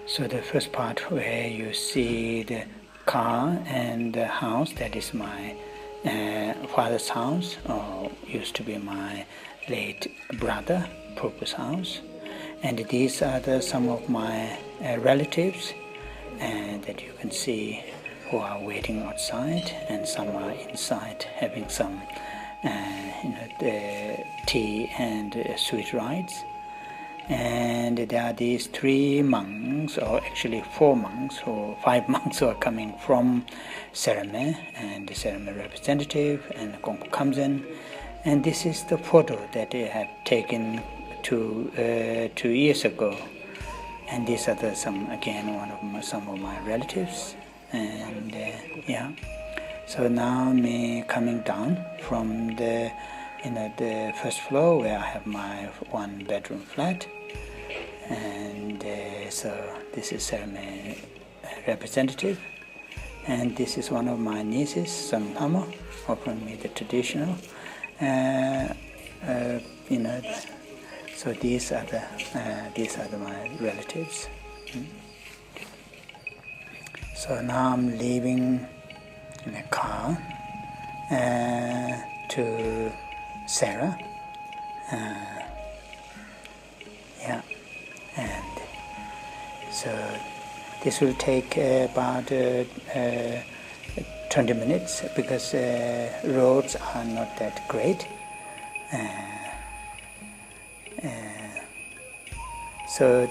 So the first part where you see the car and the house, that is my father's house, or used to be my late brother, Prabhu's house. And these are some of my relatives that you can see who are waiting outside, and some are inside having some the tea and sweet rides. And there are these 3 monks, or actually 4 monks, or 5 monks who are coming from Sera, and the Sera representative, and Gongpo comes in. And this is the photo that they have taken 2 years ago. And these are some of my relatives. And yeah, so now me coming down from the first floor where I have my 1-bedroom flat. And so this is Sera representative, and this is one of my nieces, Samtama, offering me the traditional. So these are my relatives. So now I'm leaving in a car to Sera. Yeah, and so this will take about 20 minutes because roads are not that great. So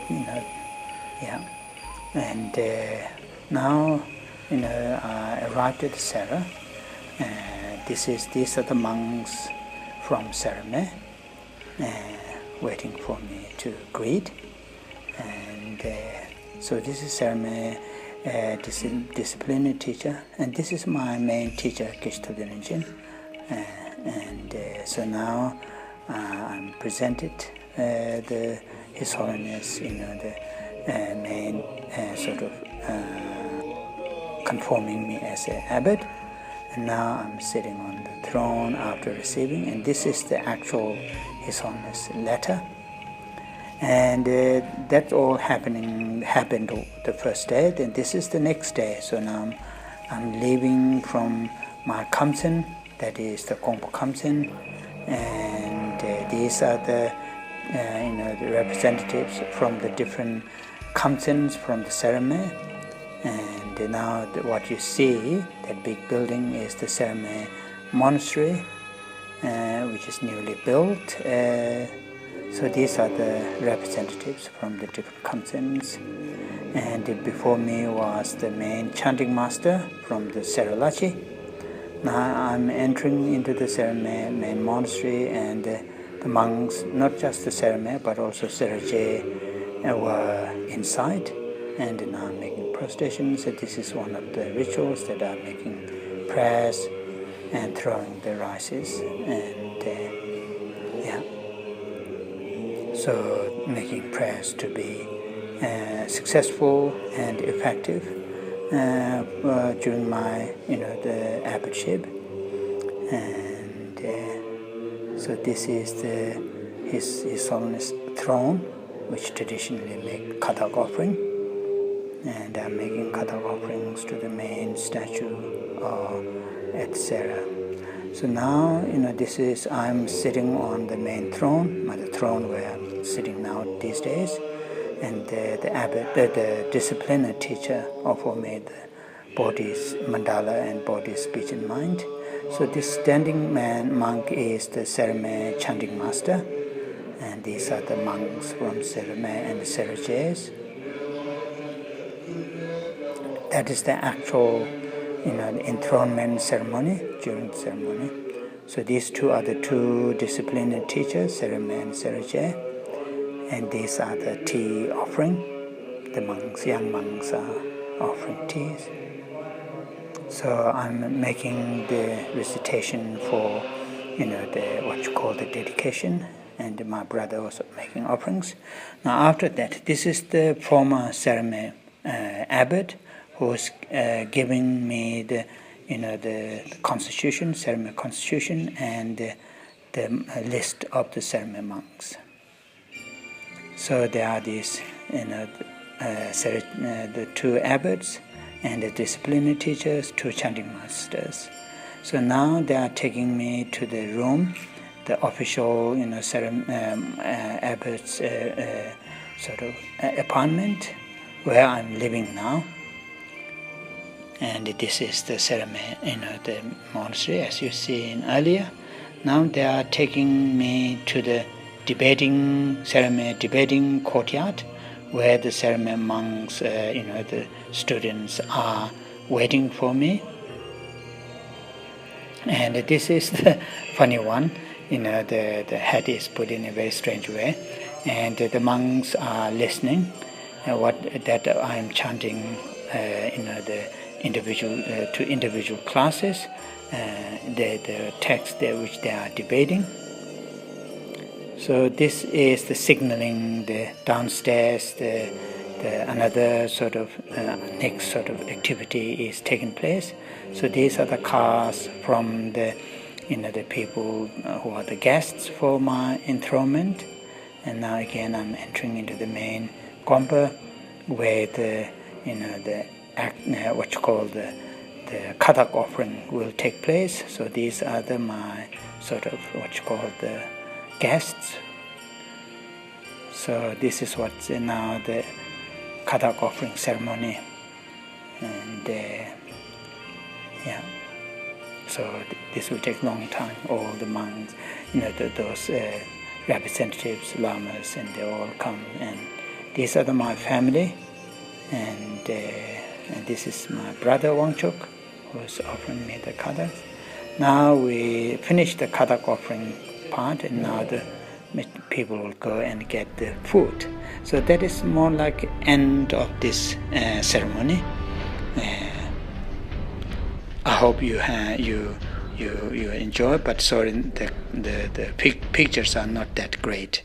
yeah, and now I arrived at Sera. These are the monks from Sera waiting for me to greet. And so this is Sera disciplinary teacher, and this is my main teacher, Geshe Tashi Tsering. And so now I'm presented His Holiness, the main conforming me as an Abbott. And now I'm sitting on the throne after receiving, and this is the actual His Holiness letter. And that all happened the first day. Then this is the next day. So now I'm leaving from my Kamsen, that is the Gongpo Kamsen, and these are the representatives from the different Kamsens from the Sera. And now what you see, that big building, is the Sera Monastery, which is newly built. So these are the representatives from the different Kamsens. And before me was the main chanting master from the Sera Lachi. Now I'm entering into the Sera main monastery, and the monks, not just the Sera but also Sera were inside. And now I'm making prostrations. So this is one of the rituals that I'm making prayers and throwing the rices. And yeah. So making prayers to be successful and effective during my the abbotship. And so this is His Holiness throne, which traditionally make kathak offering, and I'm making kathak offerings to the main statue at Sera. So now, I'm sitting on the main throne, the throne where I'm sitting now these days, and the abbot, the disciplinary teacher, offered me the body's mandala and body's speech and mind. So this standing monk is the Sera chanting master, and these are the monks from Sera and the Sera Jays. That is the actual the enthronement ceremony, during the ceremony. So these 2 are the 2 disciplinary teachers, Sera and Sera Jay, and these are the tea offering. The monks, young monks, are offering teas. So I'm making the recitation for what you call the dedication, and my brother also making offerings. Now after that, this is the former Sera Abbott, who's giving me the constitution, Sera constitution, and the list of the Sera monks. So there are these the 2 abbots and the disciplinary teachers, 2 chanting masters. So now they are taking me to the room, the official, abbot's sort of apartment where I'm living now. And this is the ceremony, the monastery, as you seen earlier. Now they are taking me to the debating courtyard, where the ceremony monks, the students are waiting for me. And this is the funny one. The head is put in a very strange way, and the monks are listening. That I'm chanting, the individual to individual classes, the text which they are debating. So this is the signaling the downstairs. Another sort of next sort of activity is taking place. So these are the cars from the people who are the guests for my enthronement. And now again I'm entering into the main gompa, where the what you call the kadak offering will take place. So these are my sort of what you call the guests. So this is what's now the kadak offering ceremony, and so this will take a long time. All the monks, those representatives, lamas, and they all come, and these are my family, and this is my brother Wangchuk, who is offering me the kadaks. Now we finish the kadak offering part, and now the people will go and get the food. So that is more like end of this ceremony. I hope you enjoy, but sorry, the pictures are not that great.